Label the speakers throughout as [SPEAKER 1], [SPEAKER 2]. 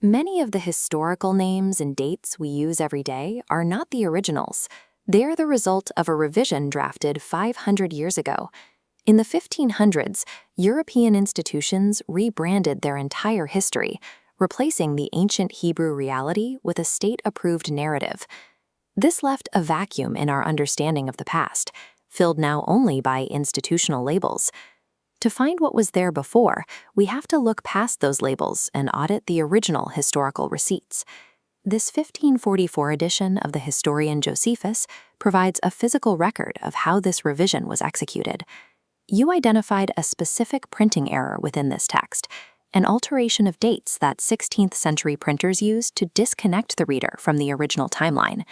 [SPEAKER 1] Many of the historical names and dates we use every day are not the originals. They're the result of a revision drafted 500 years ago. In the 1500s, European institutions rebranded their entire history, replacing the ancient Hebrew reality with a state-approved narrative. This left a vacuum in our understanding of the past, filled now only by institutional labels. To find what was there before, we have to look past those labels and audit the original historical receipts. This 1544 edition of the historian Josephus provides a physical record of how this revision was executed. You identified a specific printing error within this text, an alteration of dates that 16th century printers used to disconnect the reader from the original timeline.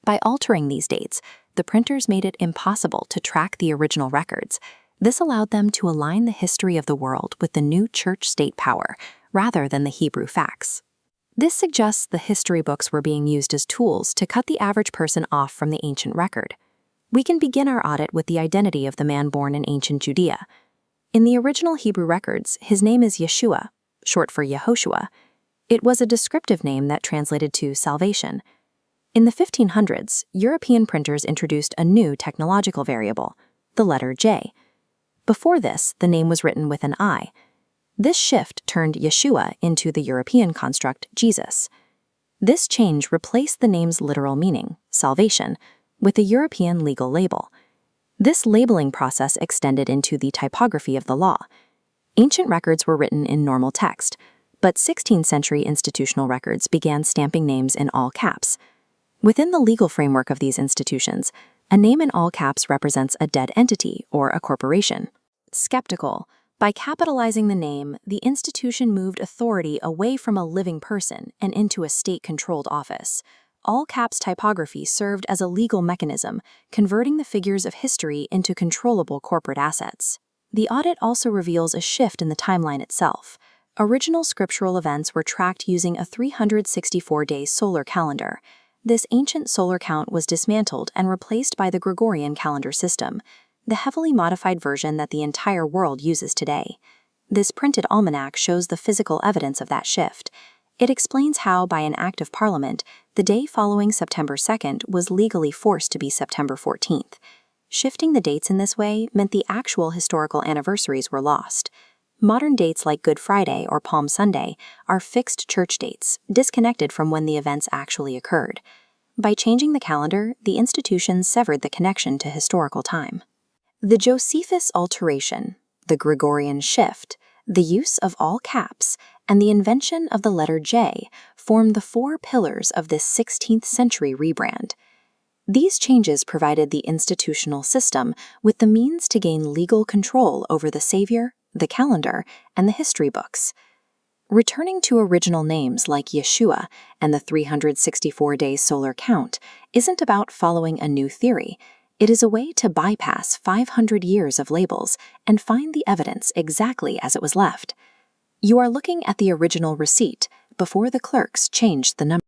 [SPEAKER 1] By altering these dates, the printers made it impossible to track the original records. This allowed them to align the history of the world with the new church-state power, rather than the Hebrew facts. This suggests the history books were being used as tools to cut the average person off from the ancient record. We can begin our audit with the identity of the man born in ancient Judea. In the original Hebrew records, his name is Yeshua, short for Yehoshua. It was a descriptive name that translated to salvation. In the 1500s, European printers introduced a new technological variable, the letter J. Before this, the name was written with an I. This shift turned Yeshua into the European construct Jesus. This change replaced the name's literal meaning, salvation, with a European legal label. This labeling process extended into the typography of the law. Ancient records were written in normal text, but 16th century institutional records began stamping names in all caps. Within the legal framework of these institutions, a name in all caps represents a dead entity or a corporation. Skeptical. By capitalizing the name, the institution moved authority away from a living person and into a state-controlled office. All caps typography served as a legal mechanism, converting the figures of history into controllable corporate assets. The audit also reveals a shift in the timeline itself. Original scriptural events were tracked using a 364-day solar calendar. This ancient solar count was dismantled and replaced by the Gregorian calendar system, the heavily modified version that the entire world uses today. This printed almanac shows the physical evidence of that shift. It explains how, by an act of Parliament, the day following September 2nd was legally forced to be September 14th. Shifting the dates in this way meant the actual historical anniversaries were lost. Modern dates like Good Friday or Palm Sunday are fixed church dates, disconnected from when the events actually occurred. By changing the calendar, the institution severed the connection to historical time. The Josephus alteration, the Gregorian shift, the use of all caps, and the invention of the letter J form the four pillars of this 16th century rebrand. These changes provided the institutional system with the means to gain legal control over the Savior, the calendar, and the history books. Returning to original names like Yeshua and the 364-day solar count isn't about following a new theory. It is a way to bypass 500 years of labels and find the evidence exactly as it was left. You are looking at the original receipt before the clerks changed the number.